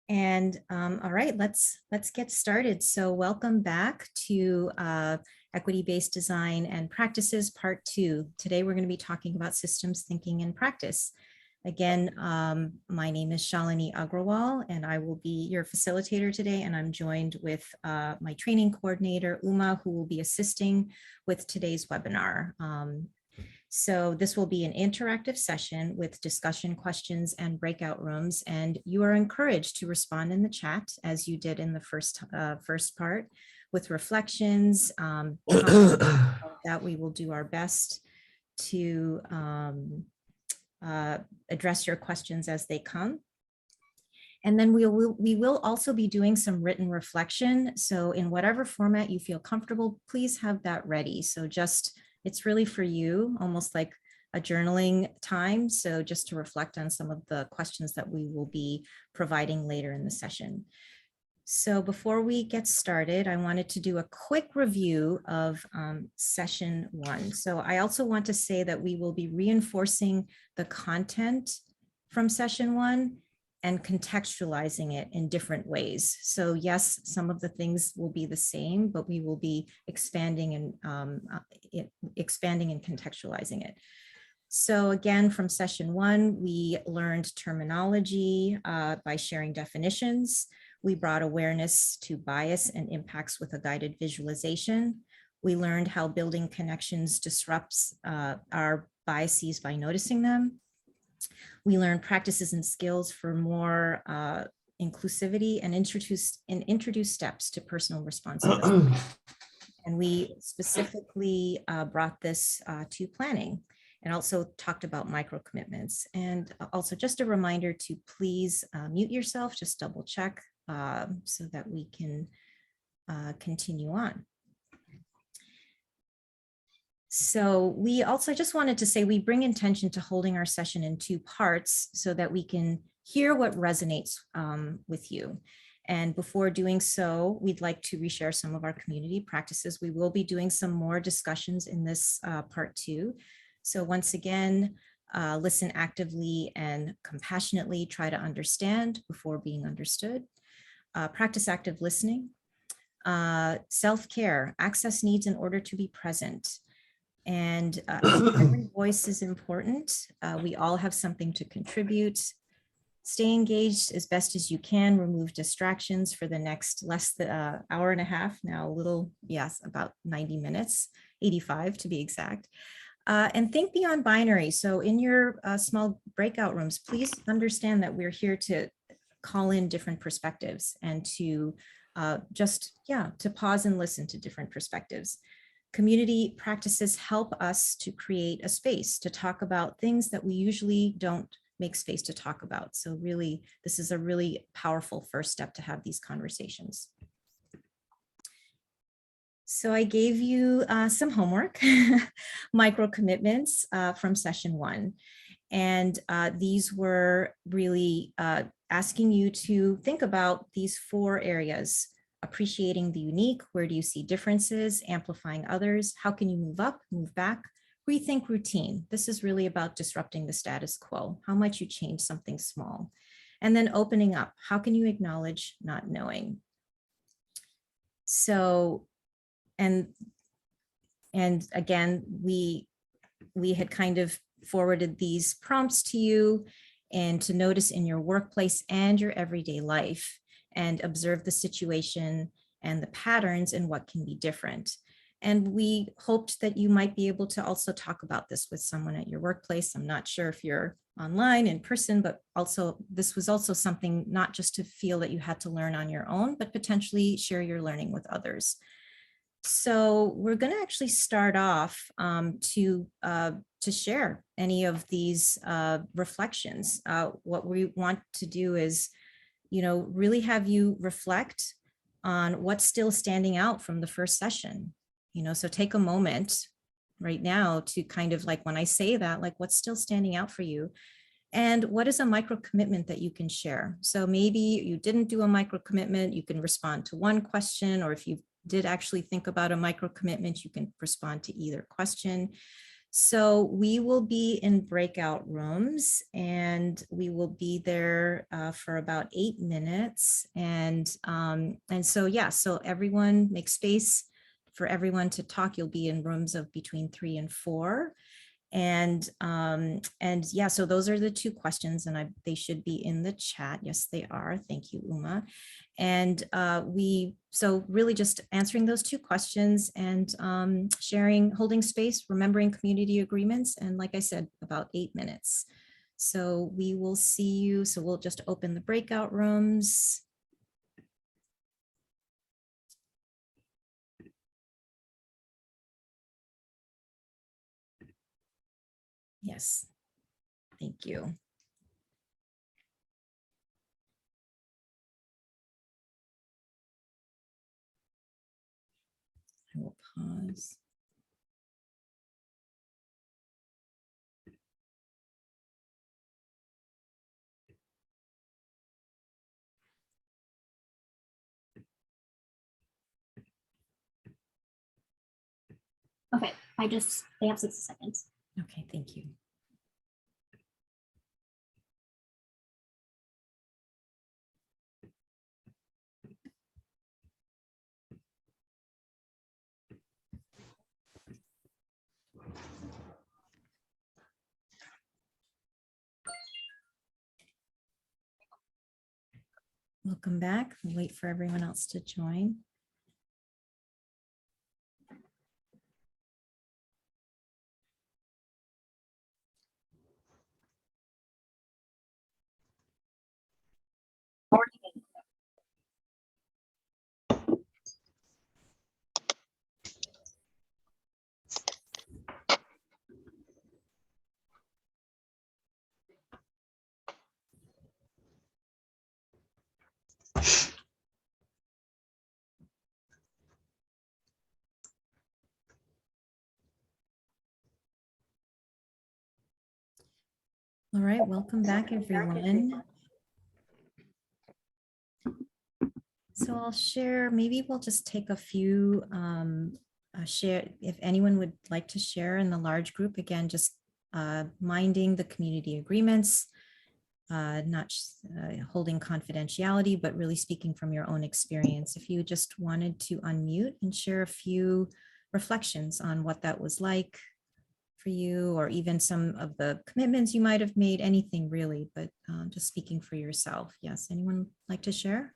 All right, let's get started. So welcome back to Equity-Based Design and Practices Part 2. Today we're going to be talking about systems thinking in practice. Again, my name is Shalini Agrawal, and I will be your facilitator today, and I'm joined with my training coordinator, Uma, who will be assisting with today's webinar. So this will be an interactive session with discussion questions and breakout rooms, and you are encouraged to respond in the chat as you did in the first part with reflections. That we will do our best to address your questions as they come. And then we will also be doing some written reflection. So in whatever format you feel comfortable, please have that ready. So it's really for you, almost like a journaling time. So just to reflect on some of the questions that we will be providing later in the session. So before we get started, I wanted to do a quick review of session 1. So I also want to say that we will be reinforcing the content from session 1 and contextualizing it in different ways. So yes, some of the things will be the same, but we will be expanding and contextualizing it. So again, from session 1, we learned terminology by sharing definitions. We brought awareness to bias and impacts with a guided visualization. We learned how building connections disrupts our biases by noticing them. We learned practices and skills for more inclusivity and introduce steps to personal responsibility. And we specifically brought this to planning and also talked about micro commitments. And also just a reminder to please mute yourself, just double check so that we can continue on. So we also just wanted to say we bring intention to holding our session in 2 parts so that we can hear what resonates with you. And before doing so, we'd like to reshare some of our community practices. We will be doing some more discussions in this part 2. So once again, listen actively and compassionately, try to understand before being understood. Practice active listening. Self-care, access needs in order to be present. And every voice is important. We all have something to contribute. Stay engaged as best as you can. Remove distractions for the next less than an hour and a half, now a little, yes, about 90 minutes, 85 to be exact. And think beyond binary. So in your small breakout rooms, please understand that we're here to call in different perspectives and to to pause and listen to different perspectives. Community practices help us to create a space to talk about things that we usually don't make space to talk about. So really, this is a really powerful first step to have these conversations. So I gave you some homework, micro commitments from session 1. And these were really asking you to think about these 4 areas. Appreciating the unique, where do you see differences, amplifying others, how can you move up, move back, rethink routine. This is really about disrupting the status quo, how might you change something small, and then opening up, how can you acknowledge not knowing. So, and again, we had kind of forwarded these prompts to you and to notice in your workplace and your everyday life, and observe the situation and the patterns and what can be different. And we hoped that you might be able to also talk about this with someone at your workplace. I'm not sure if you're online, in person, but also this was also something not just to feel that you had to learn on your own, but potentially share your learning with others. So we're going to actually start off to share any of these reflections. What we want to do is really have you reflect on what's still standing out from the first session. So take a moment right now to kind of like, when I say that, like what's still standing out for you and what is a micro commitment that you can share. So maybe you didn't do a micro commitment, you can respond to one question, or if you did actually think about a micro commitment, you can respond to either question. So we will be in breakout rooms, and we will be there for about 8 minutes. And so, yeah, so everyone make space for everyone to talk. You'll be in rooms of between 3 and 4. And yeah, so those are the 2 questions, and they should be in the chat. Yes, they are. Thank you, Uma. And so really just answering those 2 questions and sharing, holding space, remembering community agreements. And like I said, about 8 minutes. So we will see you. So we'll just open the breakout rooms. Yes, thank you. I will pause. Okay, they have 60 seconds. Okay, thank you. Welcome back. We'll wait for everyone else to join. All right, welcome back, everyone. So I'll share, maybe we'll just take a few, share, if anyone would like to share in the large group, again, just minding the community agreements, not holding confidentiality, but really speaking from your own experience. If you just wanted to unmute and share a few reflections on what that was like for you, or even some of the commitments you might have made, anything really, but just speaking for yourself. Yes, anyone like to share?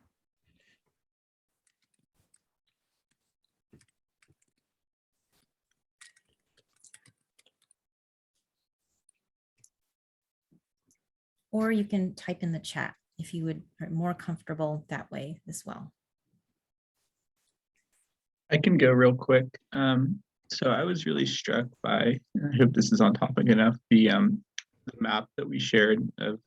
Or you can type in the chat if you would are more comfortable that way as well. I can go real quick. So I was really struck by, I hope this is on topic enough, the map that we shared of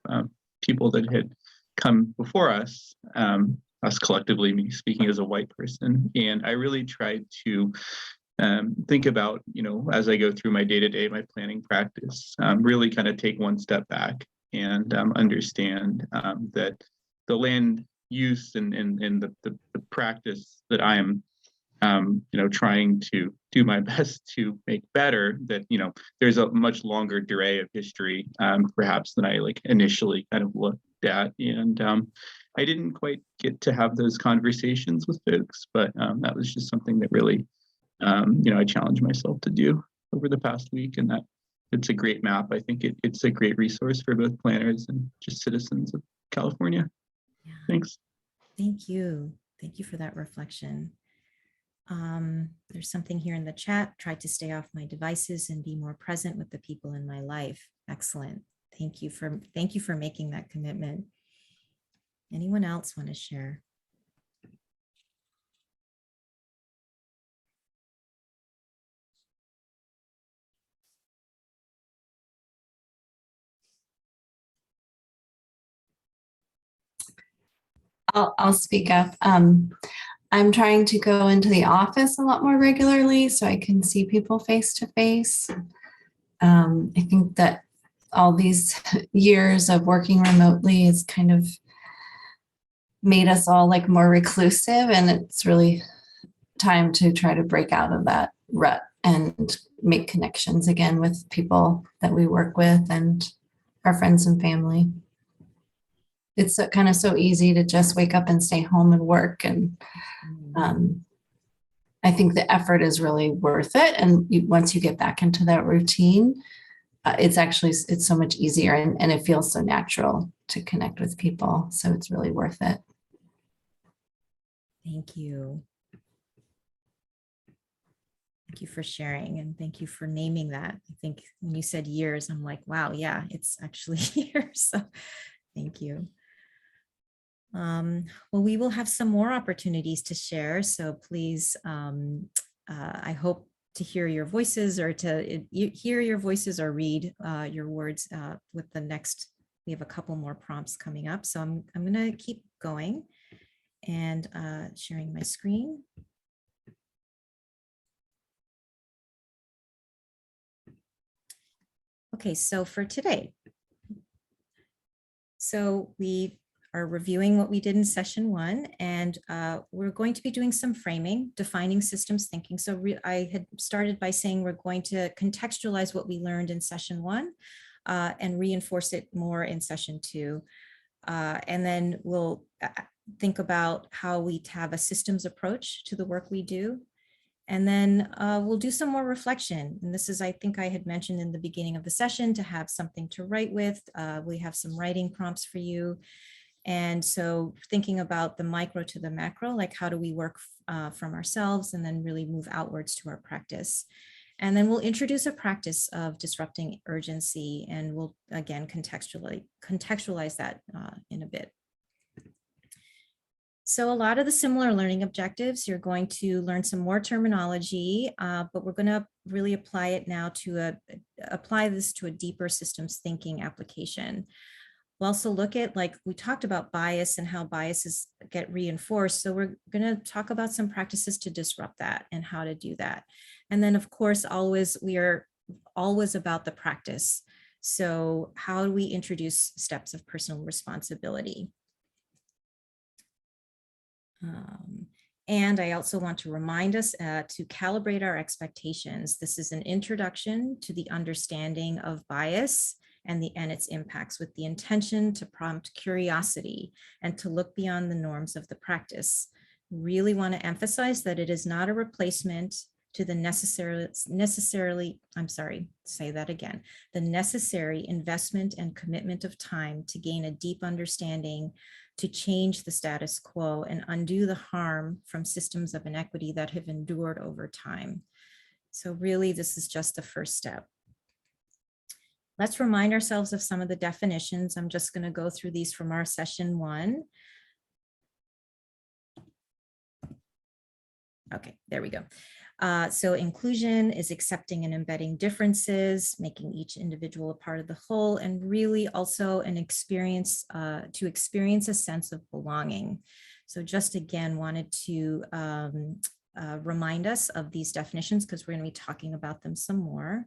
people that had come before us, us collectively, me speaking as a white person. And I really tried to think about, as I go through my day-to-day, my planning practice, really kind of take one step back and understand that the land use and the practice that I am trying to do my best to make better, that, there's a much longer durée of history, perhaps than I initially kind of looked at. And I didn't quite get to have those conversations with folks, but that was just something that really, I challenged myself to do over the past week. And that it's a great map. I think it's a great resource for both planners and just citizens of California. Yeah. Thanks. Thank you. Thank you for that reflection. There's something here in the chat. Try to stay off my devices and be more present with the people in my life. Excellent. Thank you for making that commitment. Anyone else want to share? I'll speak up. I'm trying to go into the office a lot more regularly so I can see people face to face. I think that all these years of working remotely has kind of made us all more reclusive, and it's really time to try to break out of that rut and make connections again with people that we work with and our friends and family. It's kind of so easy to just wake up and stay home and work. And I think the effort is really worth it. And once you get back into that routine, it's so much easier and it feels so natural to connect with people. So it's really worth it. Thank you. Thank you for sharing, and thank you for naming that. I think when you said years, I'm like, wow, yeah, it's actually years. So thank you. Well, we will have some more opportunities to share. So please, I hope to hear your voices or to hear your voices or read your words with the next. We have a couple more prompts coming up. So I'm going to keep going and sharing my screen. Okay, so for today, so we are reviewing what we did in session 1, and we're going to be doing some framing, defining systems thinking. So I had started by saying we're going to contextualize what we learned in session 1 and reinforce it more in session 2. And then we'll think about how we have a systems approach to the work we do. And then we'll do some more reflection. And this is, I think I had mentioned in the beginning of the session, to have something to write with. We have some writing prompts for you. And so thinking about the micro to the macro, like how do we work from ourselves and then really move outwards to our practice. And then we'll introduce a practice of disrupting urgency, and we'll again contextualize that in a bit. So a lot of the similar learning objectives, you're going to learn some more terminology, but we're going to really apply it now to apply this to a deeper systems thinking application. We'll also look at, like we talked about, bias and how biases get reinforced. So we're going to talk about some practices to disrupt that and how to do that. And then of course, we are always about the practice. So how do we introduce steps of personal responsibility? And I also want to remind us to calibrate our expectations. This is an introduction to the understanding of bias and its impacts, with the intention to prompt curiosity and to look beyond the norms of the practice. Really want to emphasize that it is not a replacement to the necessary investment and commitment of time to gain a deep understanding, to change the status quo and undo the harm from systems of inequity that have endured over time. So really, this is just the first step. Let's remind ourselves of some of the definitions. I'm just going to go through these from our session 1. Okay, there we go. So inclusion is accepting and embedding differences, making each individual a part of the whole, and really also an experience to experience a sense of belonging. So just again, wanted to remind us of these definitions because we're going to be talking about them some more.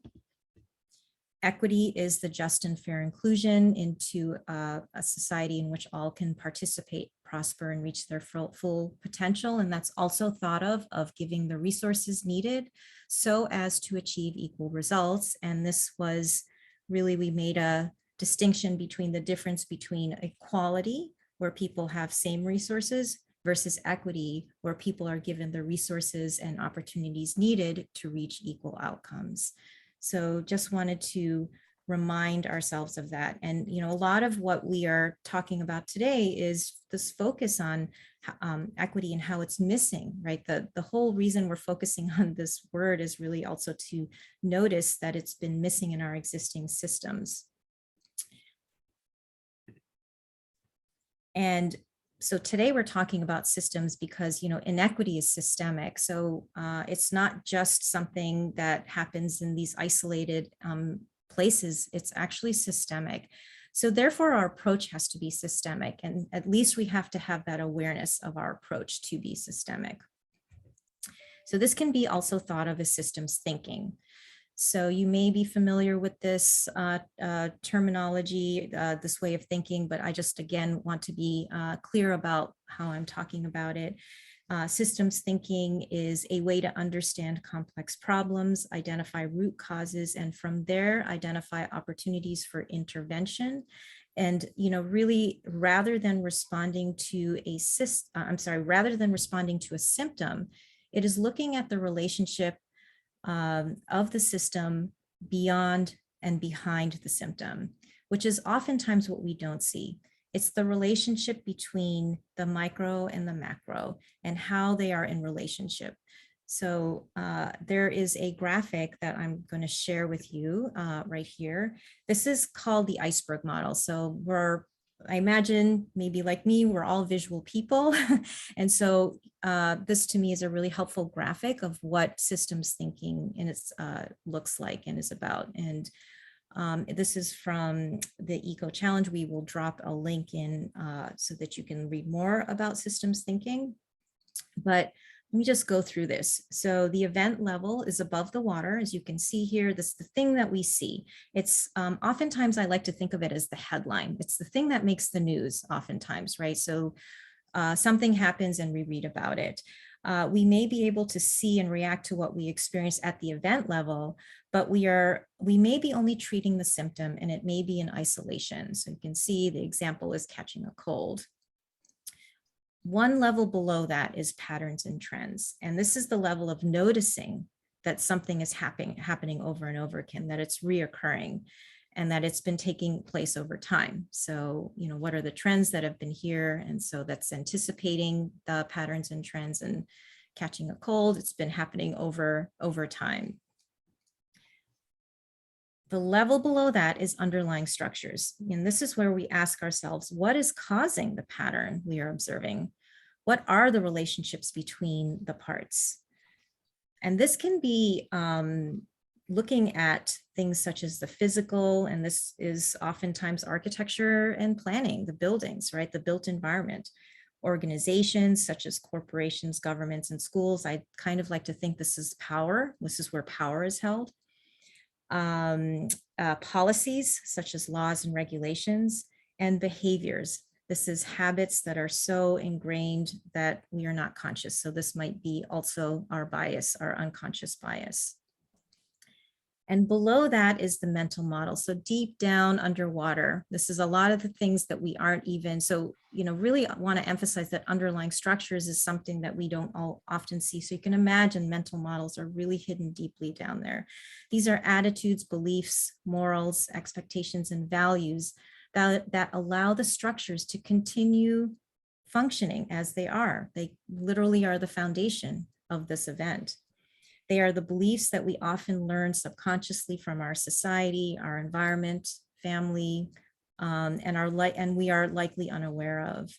Equity is the just and fair inclusion into a society in which all can participate, prosper, and reach their full potential. And that's also thought of giving the resources needed so as to achieve equal results. And this was really, we made a distinction between the difference between equality, where people have same resources, versus equity, where people are given the resources and opportunities needed to reach equal outcomes. So just wanted to remind ourselves of that. And, you know, a lot of what we are talking about today is this focus on equity and how it's missing, right? The whole reason we're focusing on this word is really also to notice that it's been missing in our existing systems. And so today we're talking about systems because, you know, inequity is systemic. So it's not just something that happens in these isolated places, it's actually systemic. So therefore our approach has to be systemic, and at least we have to have that awareness of our approach to be systemic. So this can be also thought of as systems thinking. So you may be familiar with this terminology, this way of thinking, but I just, again, want to be clear about how I'm talking about it. Systems thinking is a way to understand complex problems, identify root causes, and from there identify opportunities for intervention. And really, rather than responding to a symptom, it is looking at the relationship of the system beyond and behind the symptom, which is oftentimes what we don't see. It's the relationship between the micro and the macro and how they are in relationship. So there is a graphic that I'm going to share with you right here. This is called the iceberg model. So I imagine maybe like me, we're all visual people. And so this to me is a really helpful graphic of what systems thinking looks like and is about. And this is from the Eco Challenge. We will drop a link in so that you can read more about systems thinking. But let me just go through this. So the event level is above the water. As you can see here, this is the thing that we see. It's oftentimes I like to think of it as the headline. It's the thing that makes the news oftentimes, right? So something happens and we read about it. We may be able to see and react to what we experience at the event level, but we may be only treating the symptom and it may be in isolation. So you can see the example is catching a cold. One level below that is patterns and trends. And this is the level of noticing that something is happening over and over again, that it's reoccurring and that it's been taking place over time. So, what are the trends that have been here? And so that's anticipating the patterns and trends and catching a cold. It's been happening over time. The level below that is underlying structures. And this is where we ask ourselves, what is causing the pattern we are observing? What are the relationships between the parts? And this can be looking at things such as the physical, and this is oftentimes architecture and planning, the buildings, right? The built environment. Organizations such as corporations, governments, and schools. I kind of like to think this is power. This is where power is held. Policies such as laws and regulations, and behaviors. This is habits that are so ingrained that we are not conscious. So this might be also our bias, our unconscious bias. And below that is the mental model. So deep down underwater, this is a lot of the things that we aren't even, so, really want to emphasize that underlying structures is something that we don't often see. So you can imagine mental models are really hidden deeply down there. These are attitudes, beliefs, morals, expectations, and values that allow the structures to continue functioning as they are. They literally are the foundation of this event. They are the beliefs that we often learn subconsciously from our society, our environment, family, and we are likely unaware of.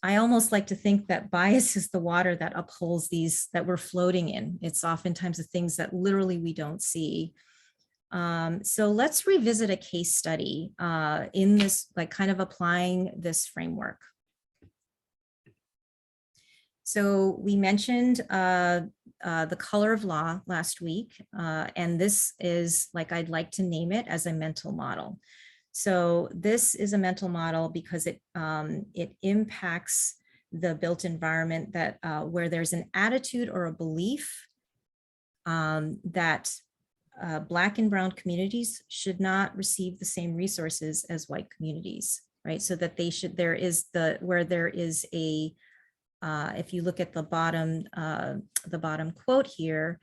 I almost like to think that bias is the water that upholds these that we're floating in. It's oftentimes the things that literally we don't see. So let's revisit a case study in this, like kind of applying this framework. So we mentioned the color of law last week, and this is, like, I'd like to name it as a mental model. So this is a mental model because it impacts the built environment that where there's an attitude or a belief that Black and brown communities should not receive the same resources as white communities, right? So that they should, there is a if you look at the bottom quote here,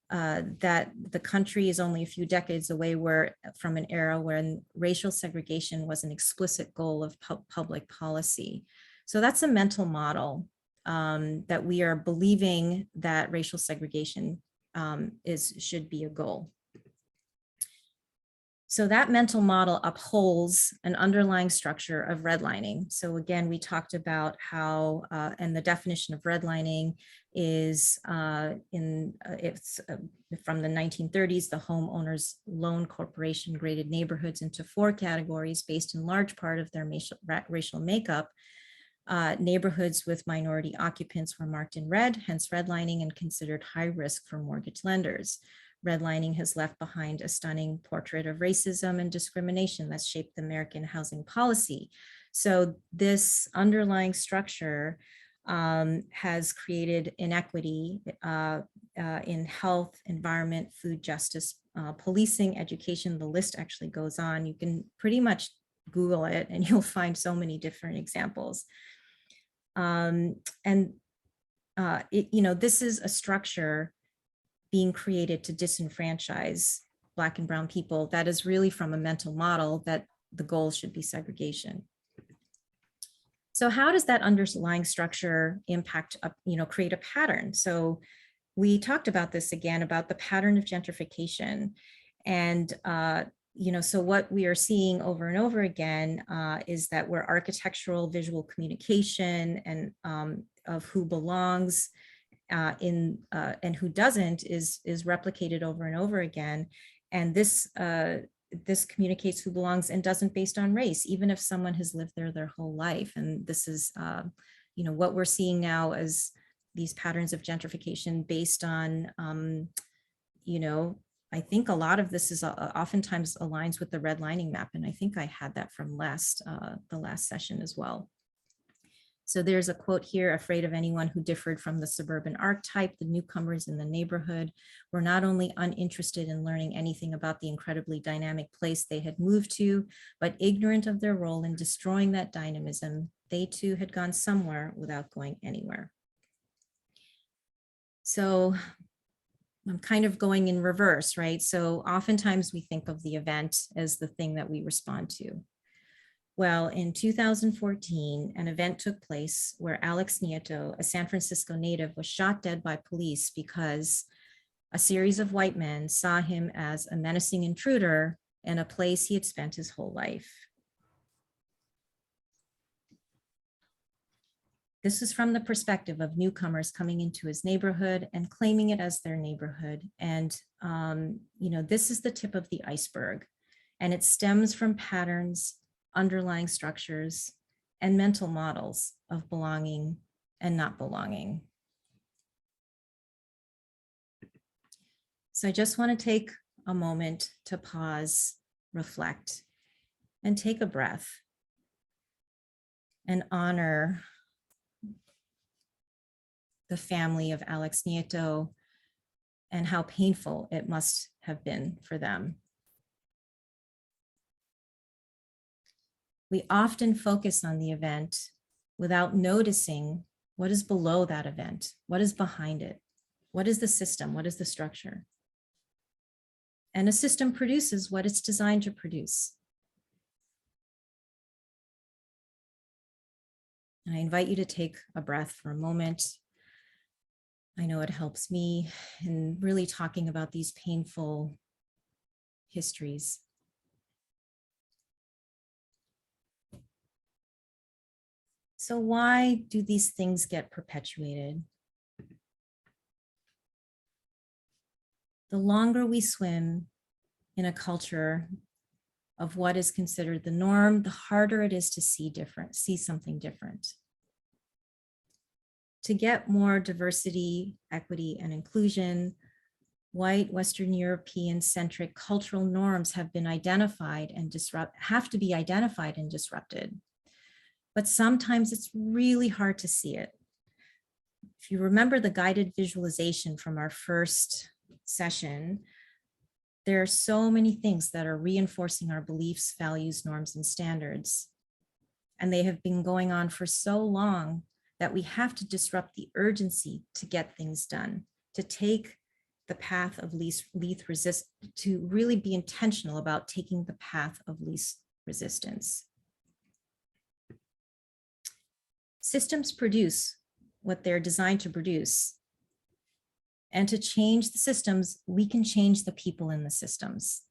that the country is only a few decades away from an era when racial segregation was an explicit goal of public policy. So that's a mental model that we are believing that racial segregation should be a goal. So that mental model upholds an underlying structure of redlining. So again, we talked about how, and the definition of redlining is it's from the 1930s, the Homeowners Loan Corporation graded neighborhoods into 4 categories based in large part of their racial makeup. Neighborhoods with minority occupants were marked in red, hence redlining, and considered high risk for mortgage lenders. Redlining has left behind a stunning portrait of racism and discrimination that's shaped the American housing policy. So this underlying structure has created inequity in health, environment, food justice, policing, education. The list actually goes on. You can pretty much Google it and you'll find so many different examples. This is a structure being created to disenfranchise Black and brown people that is really from a mental model that the goal should be segregation. So how does that underlying structure impact, create a pattern? So we talked about this again, about the pattern of gentrification. And, so what we are seeing over and over again is that where architectural visual communication and of who belongs and who doesn't is replicated over and over again. And this communicates who belongs and doesn't based on race, even if someone has lived there their whole life. And this is, what we're seeing now as these patterns of gentrification based on, I think a lot of this is oftentimes aligns with the redlining map. And I think I had that from the last session as well. So there's a quote here: afraid of anyone who differed from the suburban archetype, the newcomers in the neighborhood were not only uninterested in learning anything about the incredibly dynamic place they had moved to, but ignorant of their role in destroying that dynamism. They too had gone somewhere without going anywhere. So I'm kind of going in reverse, right? So oftentimes we think of the event as the thing that we respond to. Well, in 2014, an event took place where Alex Nieto, a San Francisco native, was shot dead by police because a series of white men saw him as a menacing intruder in a place he had spent his whole life. This is from the perspective of newcomers coming into his neighborhood and claiming it as their neighborhood. And, this is the tip of the iceberg, and it stems from patterns, underlying structures, and mental models of belonging and not belonging. So I just want to take a moment to pause, reflect, and take a breath and honor the family of Alex Nieto and how painful it must have been for them. We often focus on the event without noticing what is below that event, what is behind it, what is the system, what is the structure. And a system produces what it's designed to produce. And I invite you to take a breath for a moment. I know it helps me in really talking about these painful histories. So why do these things get perpetuated? The longer we swim in a culture of what is considered the norm, the harder it is to see something different. To get more diversity, equity, and inclusion, white Western European centric cultural norms have been identified and have to be identified and disrupted. But sometimes it's really hard to see it. If you remember the guided visualization from our first session, there are so many things that are reinforcing our beliefs, values, norms, and standards. And they have been going on for so long that we have to disrupt the urgency to get things done, to take the path of least resistance, to really be intentional about taking the path of least resistance. Systems produce what they're designed to produce. And to change the systems, we can change the people in the systems.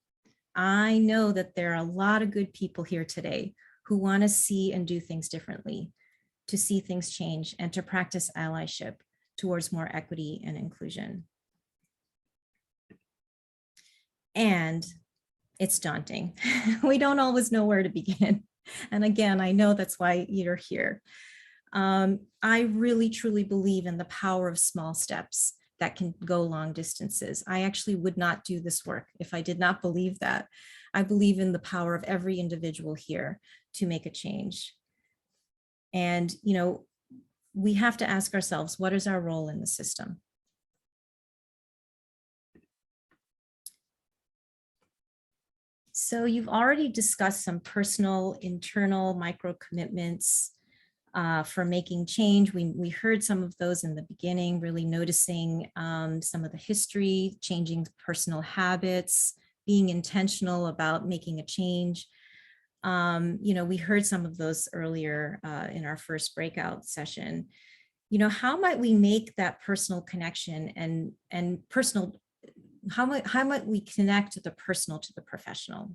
I know that there are a lot of good people here today who want to see and do things differently, to see things change and to practice allyship towards more equity and inclusion. And it's daunting. We don't always know where to begin. And again, I know that's why you're here. I really, truly believe in the power of small steps that can go long distances. I actually would not do this work if I did not believe that. I believe in the power of every individual here to make a change. And, we have to ask ourselves, what is our role in the system? So you've already discussed some personal, internal micro commitments for making change. We heard some of those in the beginning, really noticing some of the history, changing personal habits, being intentional about making a change. We heard some of those earlier in our first breakout session. How might we make that personal connection and personal, how might we connect the personal to the professional?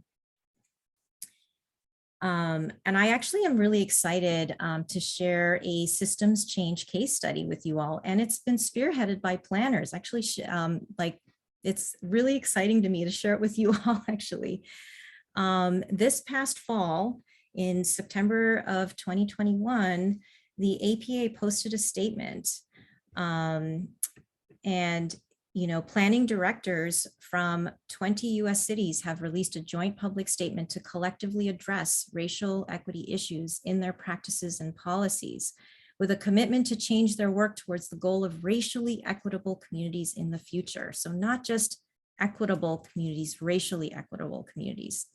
And I actually am really excited to share a systems change case study with you all. And it's been spearheaded by planners. Actually, it's really exciting to me to share it with you all, actually. This past fall, in September of 2021, the APA posted a statement. Planning directors from 20 US cities have released a joint public statement to collectively address racial equity issues in their practices and policies, with a commitment to change their work towards the goal of racially equitable communities in the future. So not just equitable communities, racially equitable communities.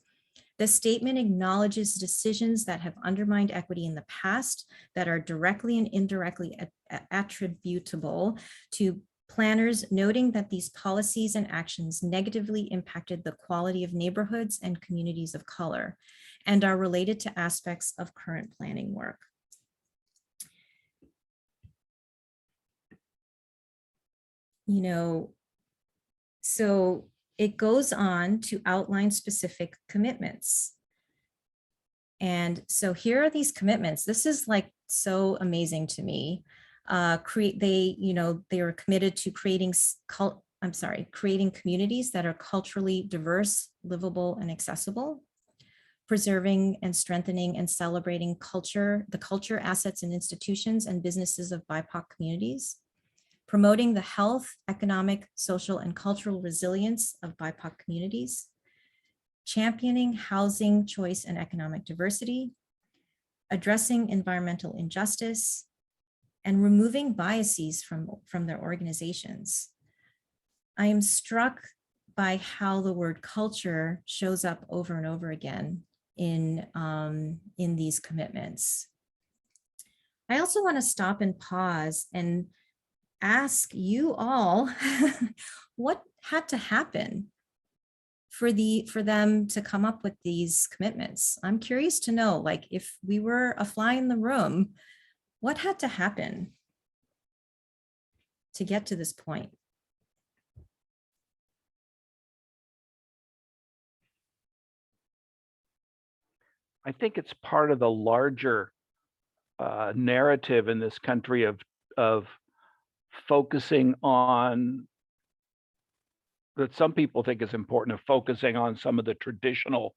The statement acknowledges decisions that have undermined equity in the past that are directly and indirectly attributable to planners, noting that these policies and actions negatively impacted the quality of neighborhoods and communities of color and are related to aspects of current planning work. So it goes on to outline specific commitments. And so here are these commitments. This is like so amazing to me. They are committed to creating communities that are culturally diverse, livable, and accessible, preserving and strengthening and celebrating the culture, assets, and institutions and businesses of BIPOC communities, promoting the health, economic, social, and cultural resilience of BIPOC communities, championing housing choice and economic diversity, addressing environmental injustice, and removing biases from their organizations. I am struck by how the word culture shows up over and over again in these commitments. I also want to stop and pause and ask you all what had to happen for them to come up with these commitments. I'm curious to know, like, if we were a fly in the room, what had to happen to get to this point? I think it's part of the larger narrative in this country of focusing on, that some people think is important, of focusing on some of the traditional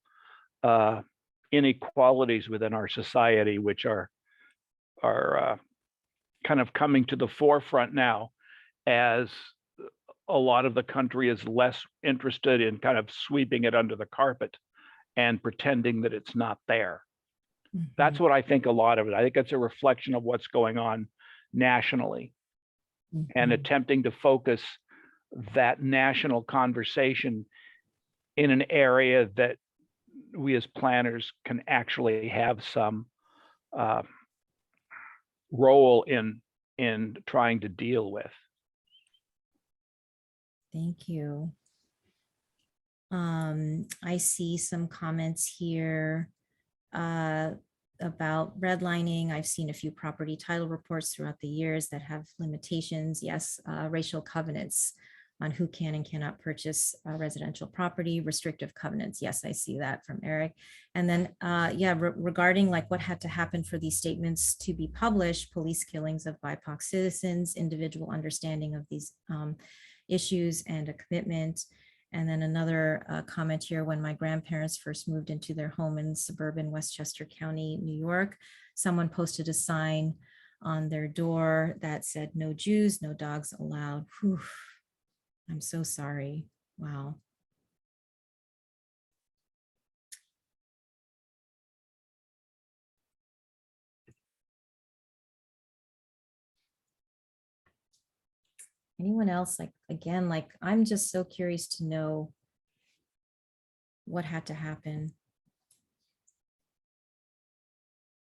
inequalities within our society, which are kind of coming to the forefront now, as a lot of the country is less interested in kind of sweeping it under the carpet and pretending that it's not there. Mm-hmm. That's what I think a lot of it. I think it's a reflection of what's going on nationally, mm-hmm. and attempting to focus that national conversation in an area that we as planners can actually have some role in trying to deal with. Thank you. I see some comments here about redlining. I've seen a few property title reports throughout the years that have limitations. Yes, racial covenants on who can and cannot purchase residential property, restrictive covenants. Yes, I see that from Eric. And then, regarding like what had to happen for these statements to be published, police killings of BIPOC citizens, individual understanding of these issues, and a commitment. And then another comment here: when my grandparents first moved into their home in suburban Westchester County, New York, someone posted a sign on their door that said, "No Jews, no dogs allowed." Whew. I'm so sorry. Wow. Anyone else? Like, again, like, I'm just so curious to know what had to happen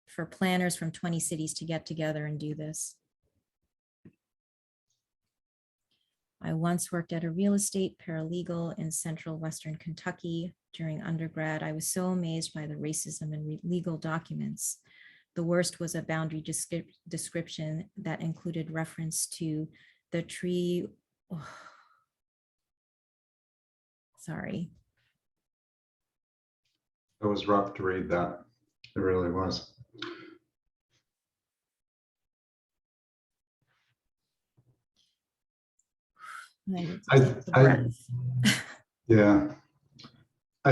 for planners from 20 cities to get together and do this. I once worked at a real estate paralegal in central Western Kentucky during undergrad. I was so amazed by the racism in legal documents. The worst was a boundary description that included reference to the tree. Oh, sorry. It was rough to read that. It really was. Yeah, I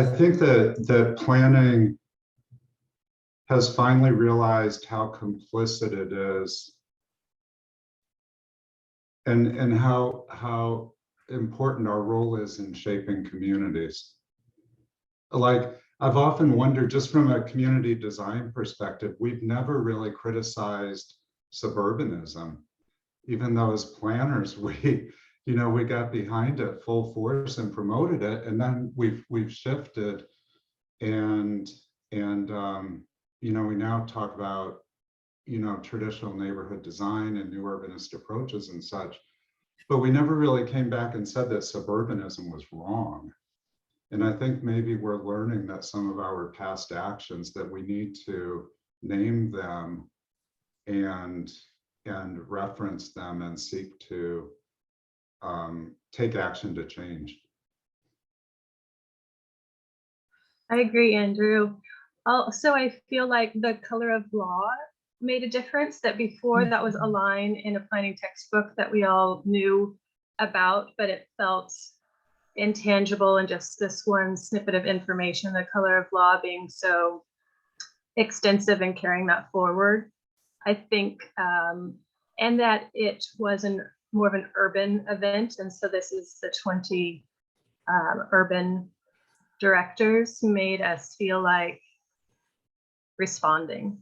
think that planning has finally realized how complicit it is, and how important our role is in shaping communities. Like, I've often wondered, just from a community design perspective, we've never really criticized suburbanism, even though as planners we got behind it full force and promoted it, and then we've shifted, and we now talk about traditional neighborhood design and new urbanist approaches and such, but we never really came back and said that suburbanism was wrong. And I think maybe we're learning that some of our past actions, that we need to name them and reference them and seek to take action to change. I agree, Andrew. Also, I feel like the color of law made a difference, that before that was a line in a planning textbook that we all knew about, but it felt intangible, and just this one snippet of information, the color of law being so extensive and carrying that forward, I think, and that it was more of an urban event. And so this is the 20 urban directors made us feel like responding.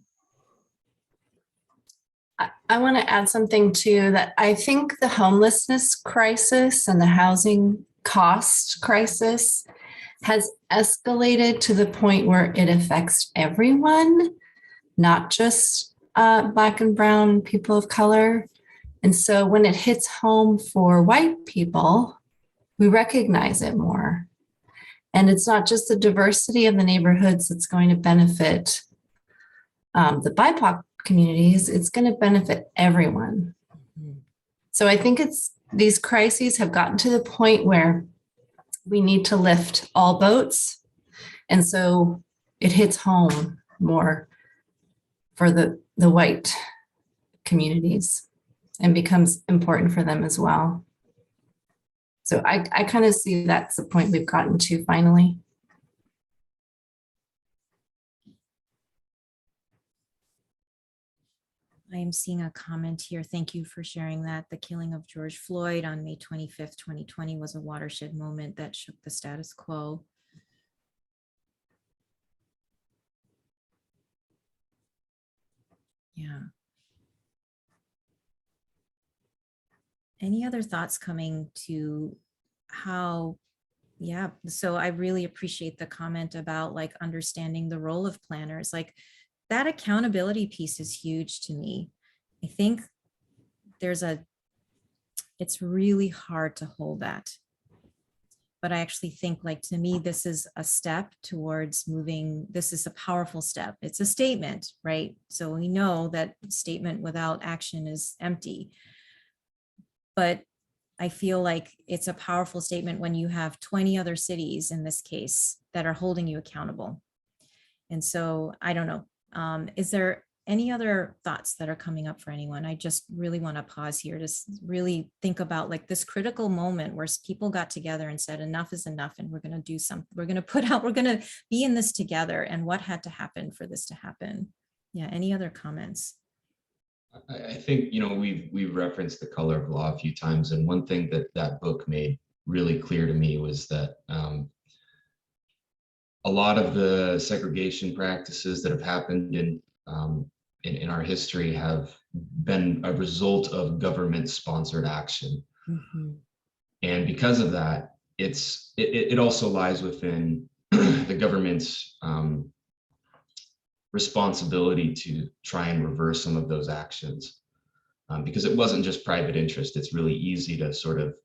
I want to add something too, that I think the homelessness crisis and the housing cost crisis has escalated to the point where it affects everyone, not just Black and brown people of color. And so when it hits home for white people, we recognize it more. And it's not just the diversity of the neighborhoods that's going to benefit the BIPOC communities, it's going to benefit everyone. So I think these crises have gotten to the point where we need to lift all boats. And so it hits home more for the white communities and becomes important for them as well. So I kind of see that's the point we've gotten to finally. I am seeing a comment here. Thank you for sharing that. The killing of George Floyd on May 25th, 2020 was a watershed moment that shook the status quo. Yeah. Any other thoughts coming to how, yeah, so I really appreciate the comment about like understanding the role of planners. Like, that accountability piece is huge to me. I think it's really hard to hold that. But I actually think, like, to me, this is a step towards moving. This is a powerful step. It's a statement, right? So we know that statement without action is empty. But I feel like it's a powerful statement when you have 20 other cities in this case that are holding you accountable. And so I don't know. Is there any other thoughts that are coming up for anyone? I just really want to pause here to really think about like this critical moment where people got together and said, enough is enough, and we're going to do something. We're going to be in this together, and what had to happen for this to happen. Yeah. Any other comments? I think, we've referenced the color of law a few times. And one thing that book made really clear to me was that a lot of the segregation practices that have happened in our history have been a result of government-sponsored action. Mhm. And because of that, it also lies within the government's responsibility to try and reverse some of those actions. Because it wasn't just private interest. It's really easy to sort of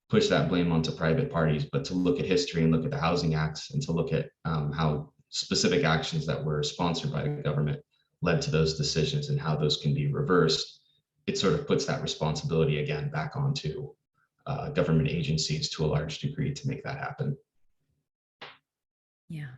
push that blame onto private parties, but to look at history and look at the housing acts and to look at how specific actions that were sponsored by the government led to those decisions and how those can be reversed, it sort of puts that responsibility again back onto government agencies to a large degree to make that happen. Yeah.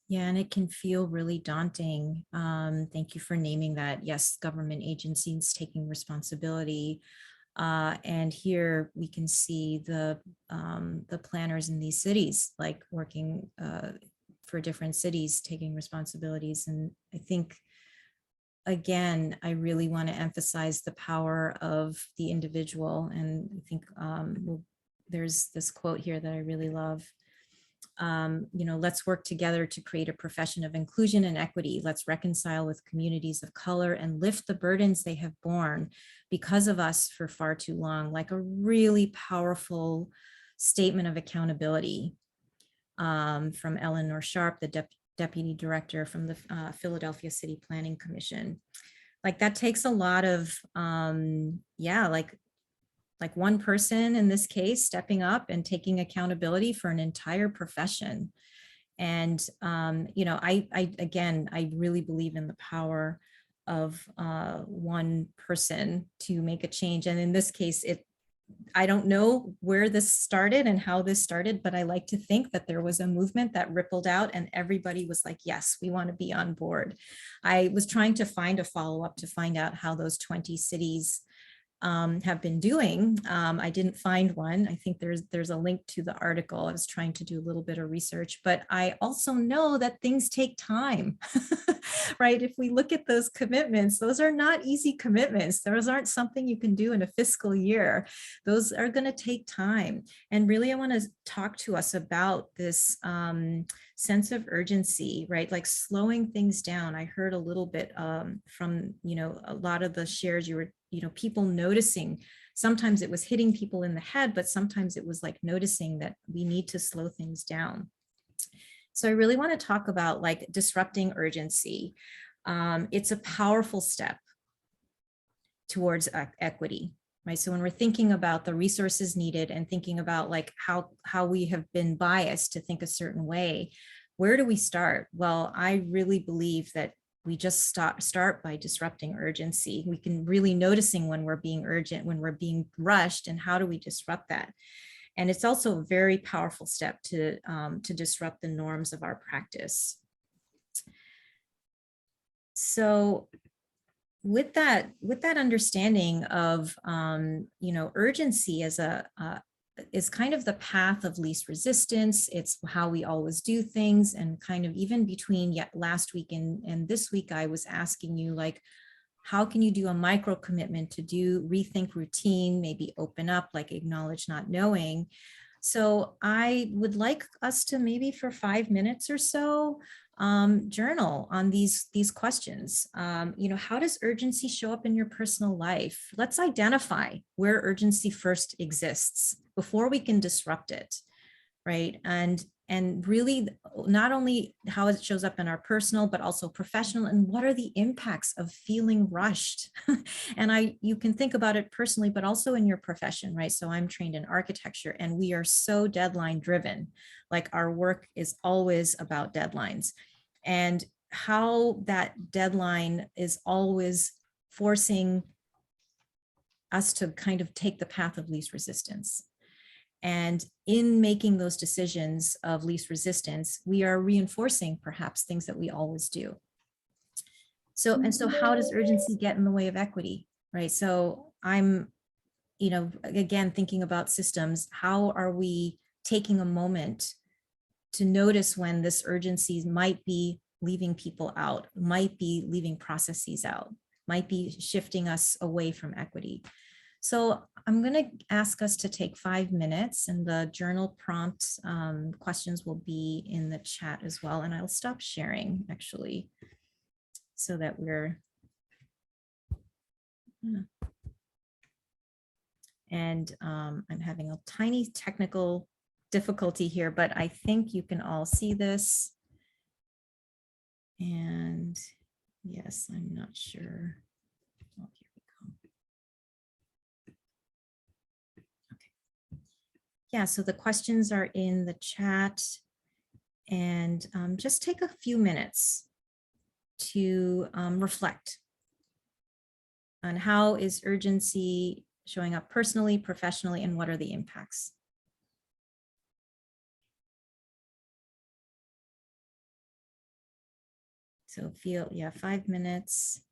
Yeah, and it can feel really daunting. Thank you for naming that. Yes, government agencies taking responsibility. And here we can see the planners in these cities, like working for different cities, taking responsibilities. And I think, again, I really want to emphasize the power of the individual. And I think there's this quote here that I really love. Let's work together to create a profession of inclusion and equity. Let's reconcile with communities of color and lift the burdens they have borne because of us for far too long. Like a really powerful statement of accountability from Eleanor Sharp, the deputy director from the Philadelphia City Planning Commission. Like that takes a lot of, like one person in this case stepping up and taking accountability for an entire profession. And, I really believe in the power of one person to make a change. And in this case, I don't know where this started and how this started, but I like to think that there was a movement that rippled out and everybody was like, yes, we want to be on board. I was trying to find a follow-up to find out how those 20 cities have been doing. I didn't find one. I think there's a link to the article. I was trying to do a little bit of research, but I also know that things take time, right? If we look at those commitments, those are not easy commitments. Those aren't something you can do in a fiscal year. Those are going to take time. And really, I want to talk to us about this sense of urgency, right? Like slowing things down. I heard a little bit from, a lot of the shares you were, people noticing. Sometimes it was hitting people in the head, but sometimes it was like noticing that we need to slow things down. So I really want to talk about like disrupting urgency. It's a powerful step towards equity, right? So when we're thinking about the resources needed and thinking about like how we have been biased to think a certain way, where do we start? Well, I really believe that we just start by disrupting urgency. We can really noticing when we're being urgent, when we're being rushed, and how do we disrupt that? And it's also a very powerful step to disrupt the norms of our practice. So with that understanding of urgency as is kind of the path of least resistance. It's how we always do things. And kind of even between last week and this week, I was asking you, like, how can you do a micro commitment to rethink routine, maybe open up, like acknowledge not knowing. So I would like us to maybe for 5 minutes or so journal on these questions. How does urgency show up in your personal life? Let's identify where urgency first exists before we can disrupt it, right? And really not only how it shows up in our personal, but also professional, and what are the impacts of feeling rushed? And you can think about it personally, but also in your profession, right? So I'm trained in architecture and we are so deadline driven. Like our work is always about deadlines, and how that deadline is always forcing us to kind of take the path of least resistance. And in making those decisions of least resistance, we are reinforcing perhaps things that we always do. So how does urgency get in the way of equity, right? So I'm, again, thinking about systems. How are we taking a moment to notice when this urgency might be leaving people out, might be leaving processes out, might be shifting us away from equity? So I'm going to ask us to take 5 minutes, and the journal prompt questions will be in the chat as well. And I'll stop sharing actually so that we're. And I'm having a tiny technical difficulty here, but I think you can all see this. And yes, I'm not sure. Oh, here we go. Okay. Yeah, so the questions are in the chat, and just take a few minutes to reflect on how is urgency showing up personally, professionally, and what are the impacts? So feel, yeah, 5 minutes.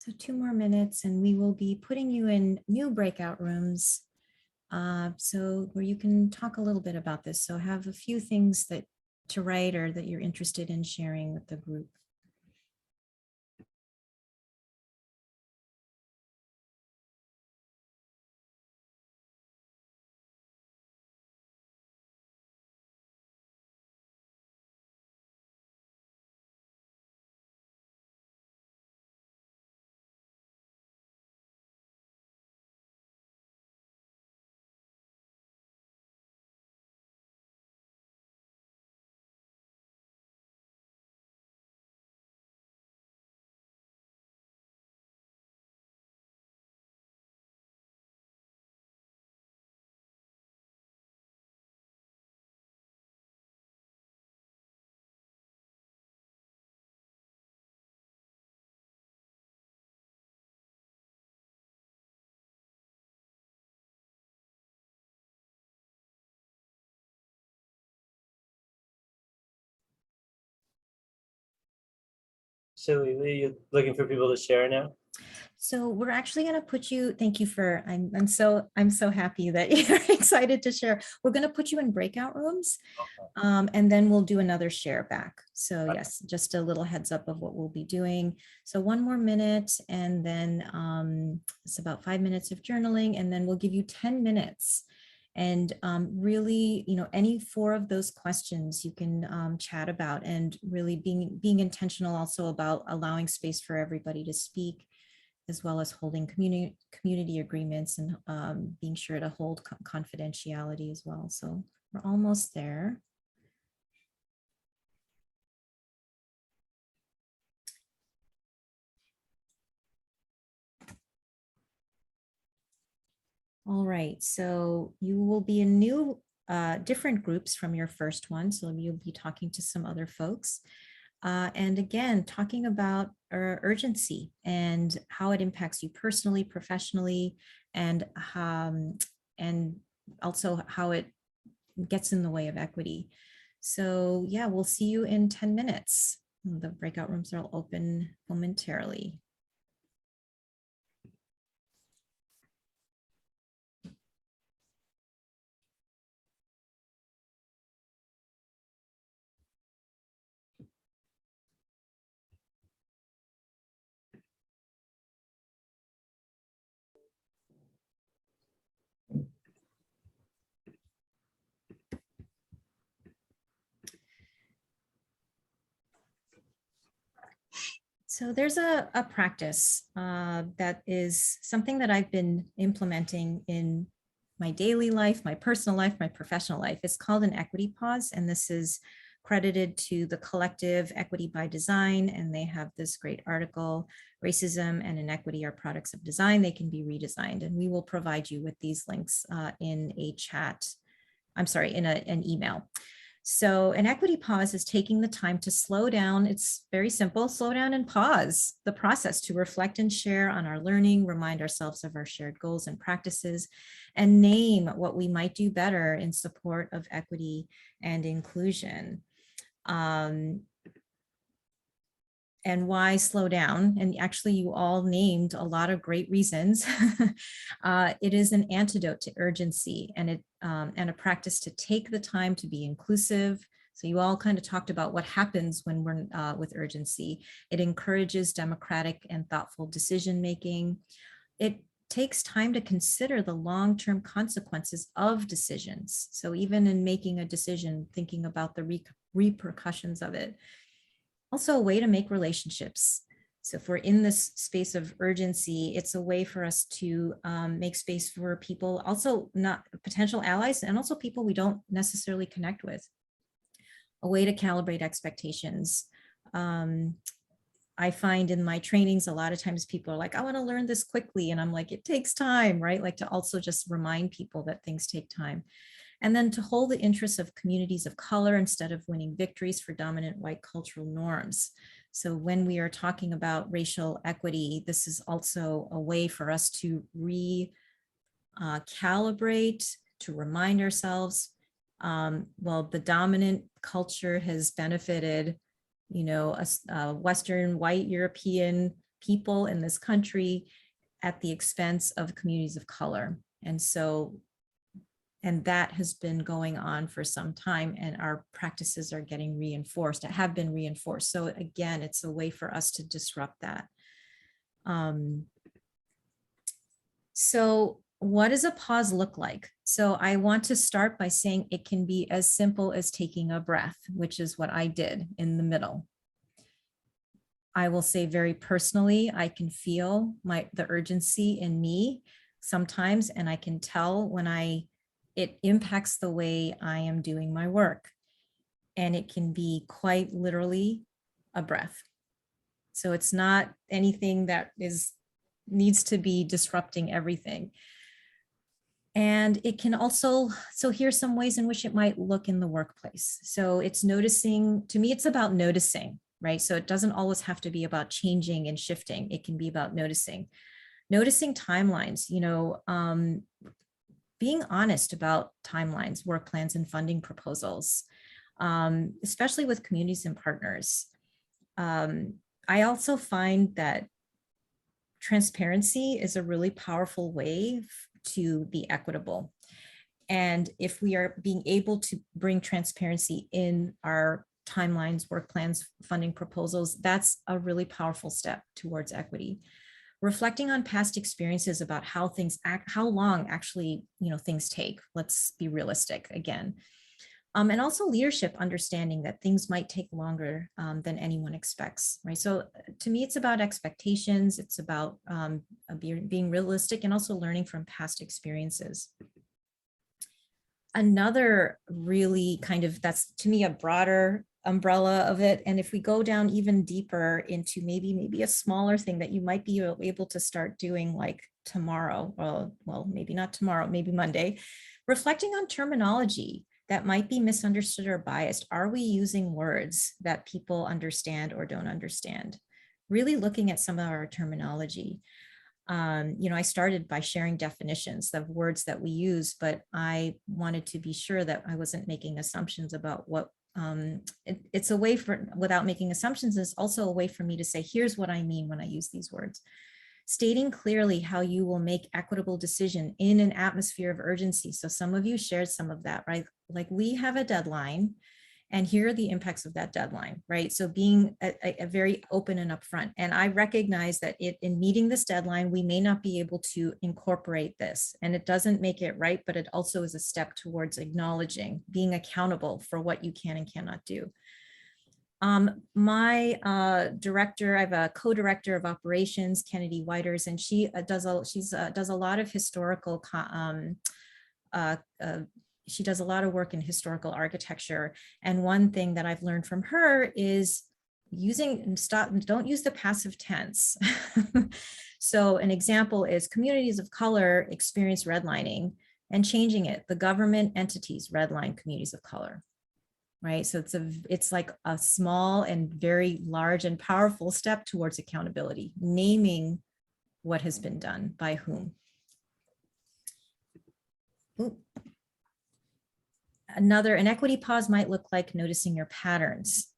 So 2 more minutes and we will be putting you in new breakout rooms. So where you can talk a little bit about this. So have a few things that to write or that you're interested in sharing with the group. Shalini, are you looking for people to share now? So we're actually going to put you, thank you for, I'm so happy that you're excited to share. We're going to put you in breakout rooms, and then we'll do another share back. So yes, just a little heads up of what we'll be doing. So 1 more minute, and then it's about 5 minutes of journaling, and then we'll give you 10 minutes. And really, you know, any 4 of those questions you can chat about, and really being intentional also about allowing space for everybody to speak, as well as holding community agreements and being sure to hold confidentiality as well. So we're almost there. All right, so you will be in new, different groups from your first one. So you'll be talking to some other folks. And again, talking about urgency and how it impacts you personally, professionally, and also how it gets in the way of equity. So yeah, we'll see you in 10 minutes. The breakout rooms are open momentarily. So there's a practice that is something that I've been implementing in my daily life, my personal life, my professional life. It's called an equity pause, and this is credited to the collective Equity by Design, and they have this great article, Racism and Inequity Are Products of Design. They can be redesigned, and we will provide you with these links in a chat. I'm sorry, in an email. So an equity pause is taking the time to slow down. It's very simple, slow down and pause the process to reflect and share on our learning, remind ourselves of our shared goals and practices, and name what we might do better in support of equity and inclusion. And why slow down? And actually you all named a lot of great reasons. It is an antidote to urgency, and a practice to take the time to be inclusive. So you all kind of talked about what happens when we're with urgency. It encourages democratic and thoughtful decision-making. It takes time to consider the long-term consequences of decisions. So even in making a decision, thinking about the repercussions of it. Also a way to make relationships. So if we're in this space of urgency, it's a way for us to make space for people, also not potential allies, and also people we don't necessarily connect with. A way to calibrate expectations. I find in my trainings, a lot of times people are like, I want to learn this quickly. And I'm like, it takes time, right? Like to also just remind people that things take time. And then to hold the interests of communities of color instead of winning victories for dominant white cultural norms. So when we are talking about racial equity, this is also a way for us to recalibrate, to remind ourselves, well, the dominant culture has benefited, you know, Western white European people in this country at the expense of communities of color. And so, and that has been going on for some time, and our practices are getting reinforced, have been reinforced. So again, it's a way for us to disrupt that. So what does a pause look like? So I want to start by saying it can be as simple as taking a breath, which is what I did in the middle. I will say very personally, I can feel the urgency in me sometimes, and I can tell when it impacts the way I am doing my work. And it can be quite literally a breath. So it's not anything that needs to be disrupting everything. And it can also, so here's some ways in which it might look in the workplace. So it's noticing, to me, it's about noticing, right? So it doesn't always have to be about changing and shifting. It can be about noticing timelines, you know, being honest about timelines, work plans, and funding proposals, especially with communities and partners. I also find that transparency is a really powerful way to be equitable. And if we are being able to bring transparency in our timelines, work plans, funding proposals, that's a really powerful step towards equity. Reflecting on past experiences about how things act, how long actually, things take. Let's be realistic again. And also leadership understanding that things might take longer than anyone expects, right? So to me, it's about expectations. It's about being realistic and also learning from past experiences. Another really kind of, that's to me a broader umbrella of it. And if we go down even deeper into maybe a smaller thing that you might be able to start doing like tomorrow, well, maybe not tomorrow, maybe Monday, reflecting on terminology that might be misunderstood or biased. Are we using words that people understand or don't understand? Really looking at some of our terminology. I started by sharing definitions of words that we use, but I wanted to be sure that I wasn't making assumptions about what it's a way for, without making assumptions, is also a way for me to say, here's what I mean when I use these words. Stating clearly how you will make equitable decision in an atmosphere of urgency. So some of you shared some of that, right? Like we have a deadline and here are the impacts of that deadline, right? So being a very open and upfront. And I recognize that in meeting this deadline, we may not be able to incorporate this, and it doesn't make it right, but it also is a step towards acknowledging, being accountable for what you can and cannot do. My director, I have a co-director of operations, Kennedy Whiters, and she does a lot of historical she does a lot of work in historical architecture. And one thing that I've learned from her is don't use the passive tense. So an example is communities of color experience redlining, and changing it, the government entities redline communities of color, right? So it's like a small and very large and powerful step towards accountability, naming what has been done by whom. Ooh. An equity pause might look like noticing your patterns.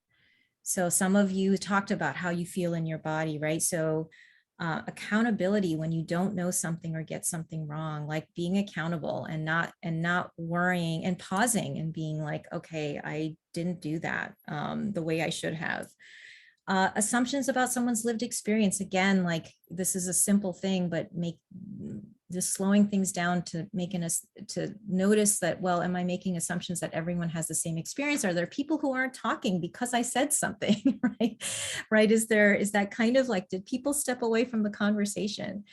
So some of you talked about how you feel in your body, right? So accountability when you don't know something or get something wrong, like being accountable and not worrying and pausing and being like, okay, I didn't do that the way I should have. Assumptions about someone's lived experience. Again, like this is a simple thing, but just slowing things down to to notice that, well, am I making assumptions that everyone has the same experience? Are there people who aren't talking because I said something, right? Is that kind of like, did people step away from the conversation?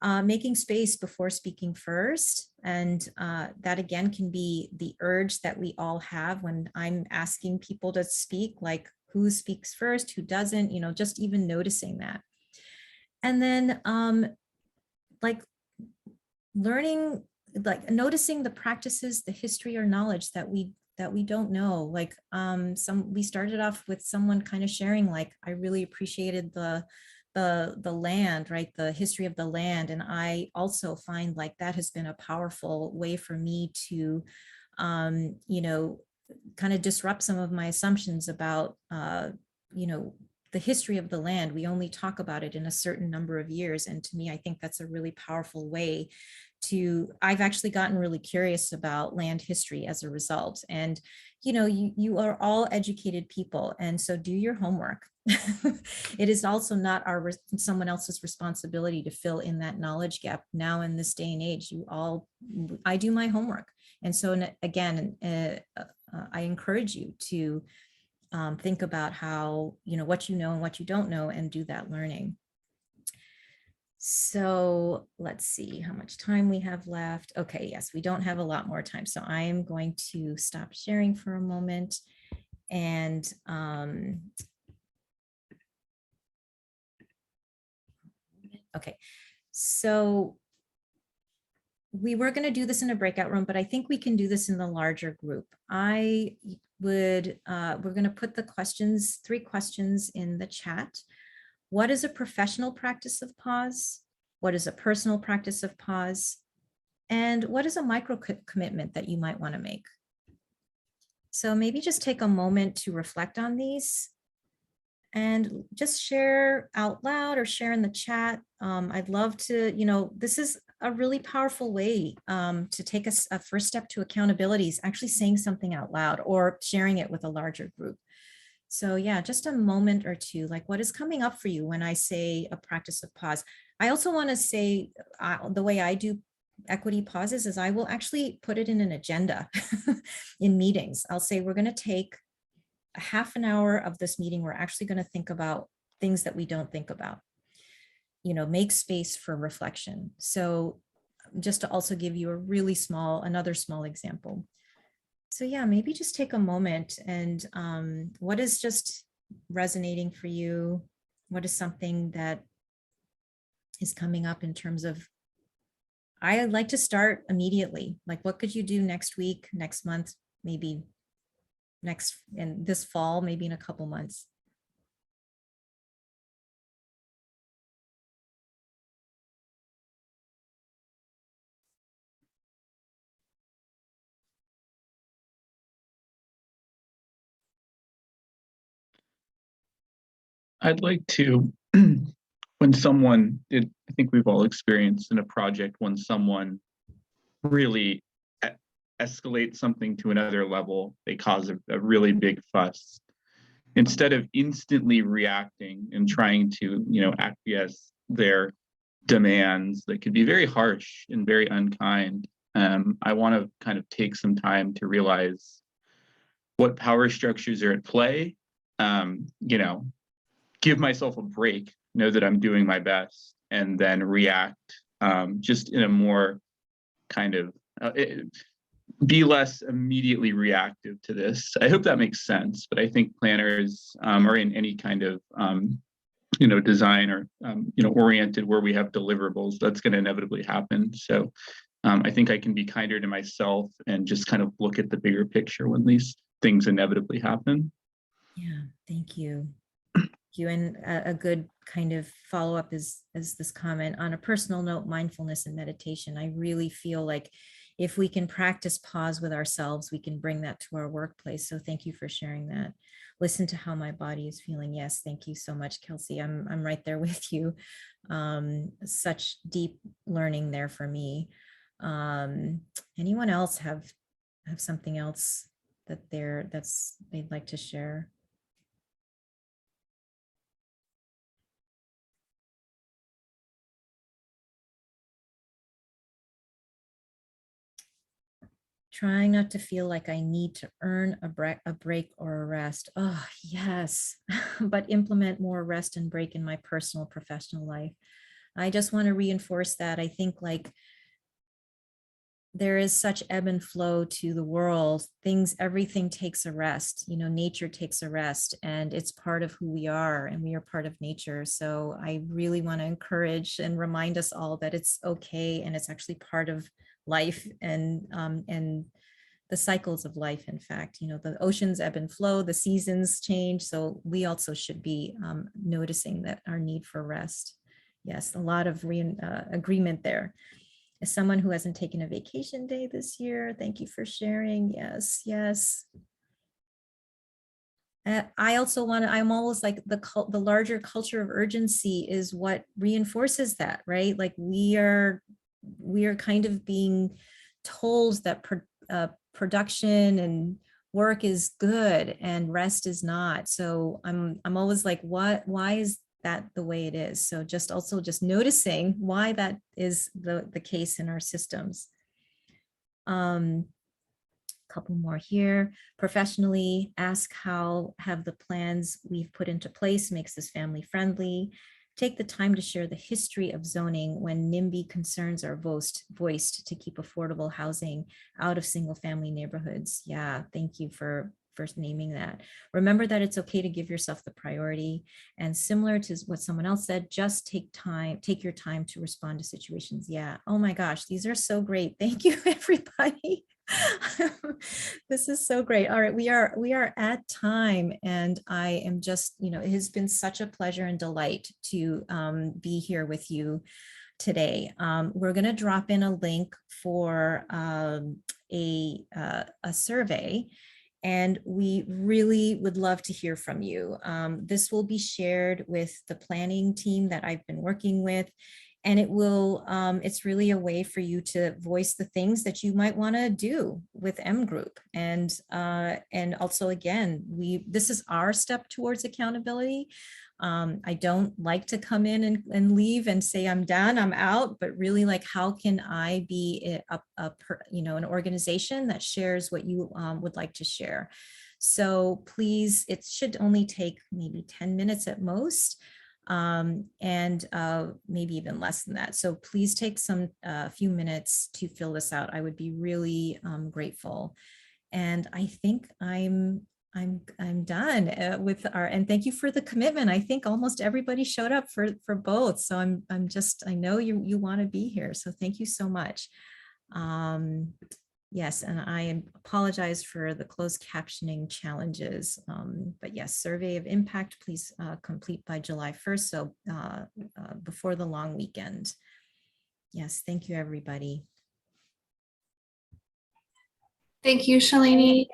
Making space before speaking first. And that again can be the urge that we all have when I'm asking people to speak, like who speaks first, who doesn't, just even noticing that. And then like learning, like noticing the practices, the history or knowledge that we don't know. Like we started off with someone kind of sharing, like, I really appreciated the land, right? The history of the land. And I also find like that has been a powerful way for me to, kind of disrupt some of my assumptions about, the history of the land. We only talk about it in a certain number of years. And to me, I think that's a really powerful way I've actually gotten really curious about land history as a result. And, you are all educated people. And so do your homework. It is also not someone else's responsibility to fill in that knowledge gap. Now in this day and age, I do my homework. And so again, I encourage you to think about how, what you know and what you don't know, and do that learning. So let's see how much time we have left. Okay, yes, we don't have a lot more time. So I am going to stop sharing for a moment. And okay, so we were going to do this in a breakout room, but I think we can do this in the larger group. We're going to put the 3 questions in the chat. What is a professional practice of pause? What is a personal practice of pause? And what is a micro commitment that you might want to make? So maybe just take a moment to reflect on these and just share out loud or share in the chat. I'd love to, this is a really powerful way to take a first step to accountability is actually saying something out loud or sharing it with a larger group. So yeah, just a moment or two, like what is coming up for you when I say a practice of pause. I also want to say the way I do equity pauses is I will actually put it in an agenda in meetings. I'll say we're going to take a half an hour of this meeting. We're actually going to think about things that we don't think about, make space for reflection. So just to also give you a really another small example. So yeah, maybe just take a moment and what is just resonating for you? What is something that is coming up in terms of, I like to start immediately. Like what could you do next week, next month, maybe in this fall, maybe in a couple months? I'd like to, when someone, I think we've all experienced in a project when someone really escalates something to another level, they cause a really big fuss. Instead of instantly reacting and trying to, acquiesce their demands that could be very harsh and very unkind, I want to kind of take some time to realize what power structures are at play, give myself a break, know that I'm doing my best, and then react just in a more kind of, be less immediately reactive to this. I hope that makes sense, but I think planners are in any kind of, design or, oriented where we have deliverables, that's going to inevitably happen. So I think I can be kinder to myself and just kind of look at the bigger picture when these things inevitably happen. Yeah, thank you. And a good kind of follow-up is this comment on a personal note, mindfulness and meditation. I really feel like if we can practice pause with ourselves, we can bring that to our workplace. So thank you for sharing that. Listen to how my body is feeling. Yes, thank you so much, Kelsey. I'm right there with you. Such deep learning there for me. Anyone else have something else that they'd like to share? Trying not to feel like I need to earn a break or a rest. Oh, yes, but implement more rest and break in my personal, professional life. I just want to reinforce that. I think like there is such ebb and flow to the world. Everything takes a rest. Nature takes a rest, and it's part of who we are, and we are part of nature. So I really want to encourage and remind us all that it's okay, and it's actually part of life and the cycles of life. In fact, the oceans ebb and flow, the seasons change. So we also should be noticing that our need for rest. Yes, a lot of agreement there. As someone who hasn't taken a vacation day this year, thank you for sharing. Yes, yes. I also I'm always like the larger culture of urgency is what reinforces that, right? Like we are kind of being told that production and work is good and rest is not. So I'm always like, why is that the way it is? So just noticing why that is the case in our systems. Couple more here. Professionally, ask how have the plans we've put into place makes this family friendly. Take the time to share the history of zoning when NIMBY concerns are voiced to keep affordable housing out of single family neighborhoods. Yeah, thank you for naming that. Remember that it's okay to give yourself the priority, and similar to what someone else said, just take your time to respond to situations. Yeah, oh my gosh, these are so great. Thank you, everybody. This is so great. All right, we are at time, and I am just, it has been such a pleasure and delight to be here with you today. We're going to drop in a link for a survey, And we really would love to hear from you. This will be shared with the planning team that I've been working with. And it will, it's really a way for you to voice the things that you might want to do with M Group. And also, again, this is our step towards accountability. I don't like to come in and leave and say, I'm done, I'm out, but really, like, how can I be an organization that shares what you would like to share? So please, it should only take maybe 10 minutes at most. And maybe even less than that. So please take a few minutes to fill this out. I would be really grateful. And I think I'm done with and thank you for the commitment. I think almost everybody showed up for both. So I know you want to be here. So thank you so much. Yes, and I apologize for the closed captioning challenges. But yes, survey of impact, please complete by July 1st. So before the long weekend. Yes, thank you, everybody. Thank you, Shalini.